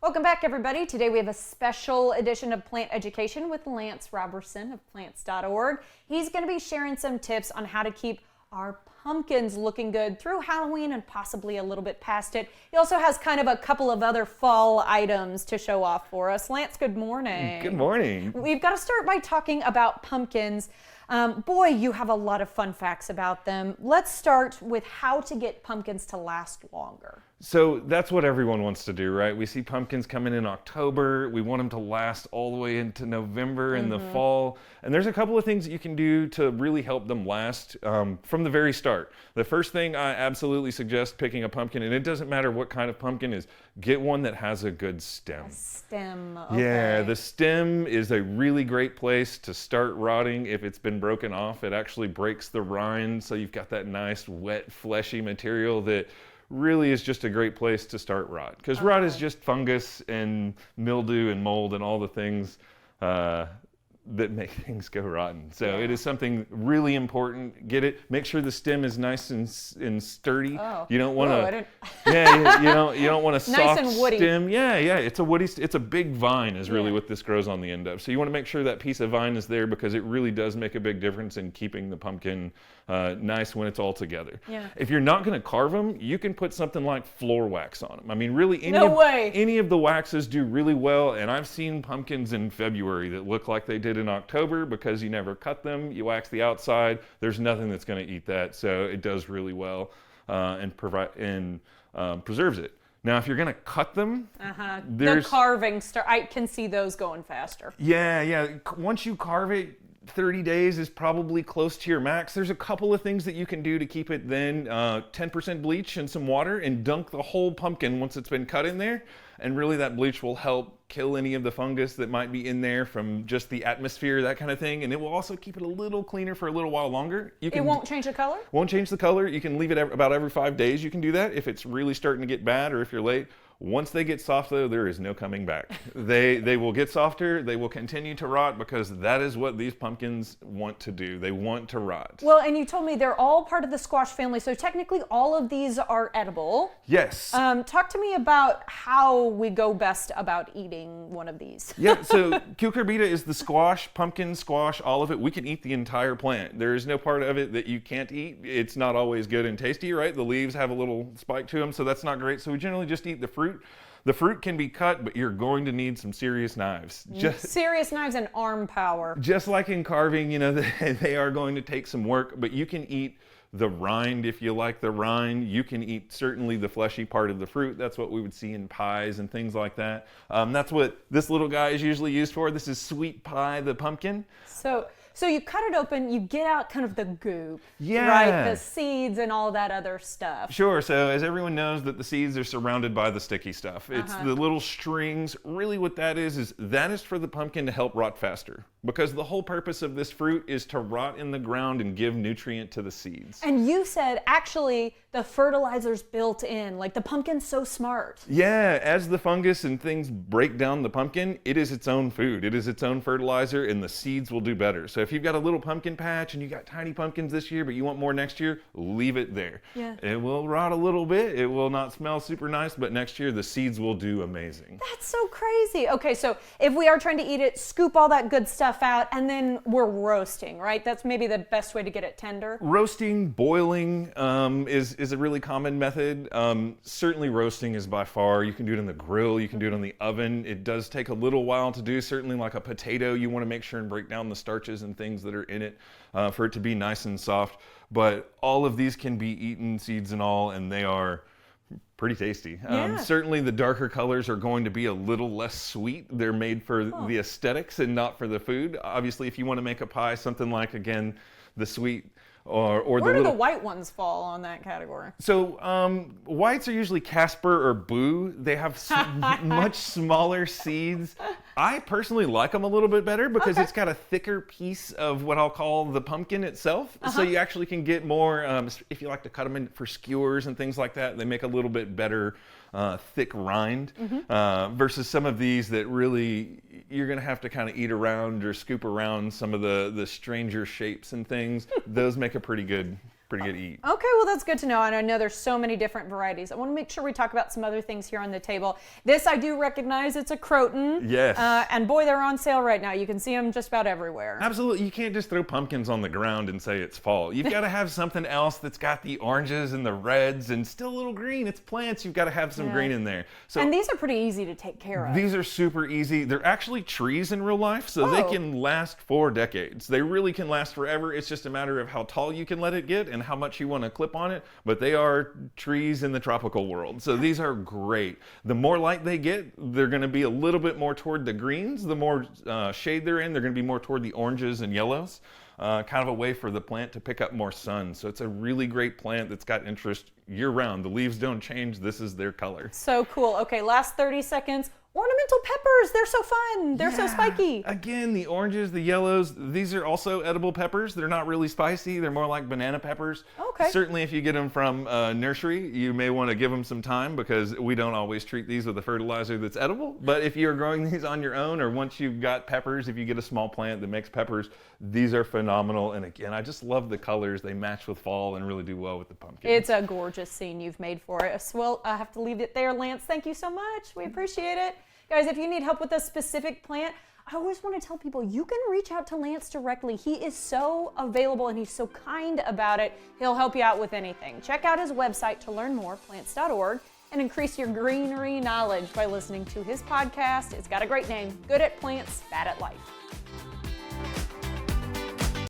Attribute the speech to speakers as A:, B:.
A: Welcome back, everybody. Today we have a special edition of Plant Education with Lance Robertson of plants.org. He's going to be sharing some tips on how to keep our pumpkins looking good through Halloween and possibly a little bit past it. He also has kind of a couple of other fall items to show off for us. Lance, good morning.
B: Good morning.
A: We've got to start by talking about pumpkins. Boy, you have a lot of fun facts about them. Let's start with how to get pumpkins to last longer.
B: So that's what everyone wants to do, right? We see pumpkins coming in October. We want them to last all the way into November in the fall. And there's a couple of things that you can do to really help them last from the very start. The first thing I absolutely suggest picking a pumpkin, and it doesn't matter what kind of pumpkin, is get one that has a good stem.
A: A stem, okay.
B: Yeah, the stem is a really great place to start rotting. If it's been broken off, it actually breaks the rind, so you've got that nice, wet, fleshy material that really is just a great place to start rot. Because rot is just fungus and mildew and mold and all the things that make things go rotten. So it is something really important. Get it. Make sure the stem is nice and sturdy.
A: Oh.
B: You don't want
A: Whoa,
B: to. Yeah, you don't want a soft
A: and woody.
B: stem. Yeah. It's a woody. It's a big vine is really what this grows on the end of. So you want to make sure that piece of vine is there because it really does make a big difference in keeping the pumpkin nice when it's all together.
A: Yeah.
B: If you're not going to carve them, you can put something like floor wax on them. I mean, really, any of the waxes do really well. And I've seen pumpkins in February that look like they did in October because you never cut them. You wax the outside. There's nothing that's going to eat that. So it does really well and preserves it. Now, if you're going to cut them,
A: the carving I can see those going faster.
B: Yeah. Once you carve it, 30 days is probably close to your max. There's a couple of things that you can do to keep it then. 10% bleach and some water and dunk the whole pumpkin once it's been cut in there. And really that bleach will help kill any of the fungus that might be in there from just the atmosphere, that kind of thing. And it will also keep it a little cleaner for a little while longer.
A: It won't change the color?
B: Won't change the color. You can leave it about every 5 days. You can do that if it's really starting to get bad or if you're late. Once they get soft, though, there is no coming back. They will get softer. They will continue to rot because that is what these pumpkins want to do. They want to rot.
A: Well, and you told me they're all part of the squash family, so technically all of these are edible.
B: Yes.
A: Talk to me about how we go best about eating one of these.
B: Yeah, so cucurbita is the squash, pumpkin, squash, all of it. We can eat the entire plant. There is no part of it that you can't eat. It's not always good and tasty, right? The leaves have a little spike to them, so that's not great. So we generally just eat the fruit. The fruit can be cut, but you're going to need some serious knives.
A: Serious knives and arm power.
B: Just like in carving, they are going to take some work, but you can eat the rind if you like the rind. You can eat certainly the fleshy part of the fruit. That's what we would see in pies and things like that. That's what this little guy is usually used for. This is sweet pie, the pumpkin.
A: So you cut it open, you get out kind of the goop,
B: yeah,
A: right? The seeds and all that other stuff.
B: Sure. So as everyone knows that the seeds are surrounded by the sticky stuff. It's the little strings. Really what that is that is for the pumpkin to help rot faster. Because the whole purpose of this fruit is to rot in the ground and give nutrient to the seeds.
A: And you said actually the fertilizer's built in, like the pumpkin's so smart.
B: Yeah, as the fungus and things break down the pumpkin, it is its own food. It is its own fertilizer and the seeds will do better. So if you've got a little pumpkin patch and you got tiny pumpkins this year, but you want more next year, leave it there.
A: Yeah.
B: It will rot a little bit. It will not smell super nice, but next year the seeds will do amazing.
A: That's so crazy. Okay, so if we are trying to eat it, scoop all that good stuff out, and then we're roasting, right? That's maybe the best way to get it tender.
B: Roasting, boiling is a really common method. Certainly roasting is by far, you can do it in the grill, you can do it on the oven. It does take a little while to do. Certainly like a potato, you want to make sure and break down the starches and things that are in it for it to be nice and soft. But all of these can be eaten, seeds and all, and they are pretty tasty. Certainly the darker colors are going to be a little less sweet. They're made for the aesthetics and not for the food. Obviously, if you want to make a pie, something like, again, the sweet or
A: Where do the white ones fall on that category?
B: So whites are usually Casper or Boo. They have much smaller seeds. I personally like them a little bit better because it's got a thicker piece of what I'll call the pumpkin itself. So you actually can get more, if you like to cut them in for skewers and things like that, they make a little bit better thick rind versus some of these that really you're going to have to kind of eat around or scoop around some of the stranger shapes and things. Those make a pretty good eat.
A: Okay, well that's good to know. And I know there's so many different varieties. I want to make sure we talk about some other things here on the table. This I do recognize, it's a croton.
B: Yes.
A: And boy, they're on sale right now. You can see them just about everywhere.
B: Absolutely. You can't just throw pumpkins on the ground and say it's fall. You've got to have something else that's got the oranges and the reds and still a little green. It's plants. You've got to have some green in there. So
A: And these are pretty easy to take care of.
B: these are super easy. They're actually trees in real life, so they can last for decades. They really can last forever. It's just a matter of how tall you can let it get and how much you want to clip on it. But they are trees in the tropical world. So these are great. The more light they get, they're going to be a little bit more toward the greens. The more shade they're in, they're going to be more toward the oranges and yellows. Kind of a way for the plant to pick up more sun. So it's a really great plant that's got interest year round. The leaves don't change. This is their color.
A: So cool. Okay, last 30 seconds. Ornamental peppers, they're so fun. They're so spiky.
B: Again, the oranges, the yellows, these are also edible peppers. They're not really spicy. They're more like banana peppers.
A: Okay.
B: Certainly if you get them from a nursery, you may want to give them some time because we don't always treat these with a fertilizer that's edible. But if you're growing these on your own, or once you've got peppers, if you get a small plant that makes peppers, these are phenomenal. And again, I just love the colors. They match with fall and really do well with the pumpkin.
A: It's a gorgeous scene you've made for us. Well, I have to leave it there, Lance. Thank you so much. We appreciate it. Guys, if you need help with a specific plant, I always want to tell people you can reach out to Lance directly. He is so available and he's so kind about it. He'll help you out with anything. Check out his website to learn more, plants.org, and increase your greenery knowledge by listening to his podcast. It's got a great name, Good at Plants, Bad at Life.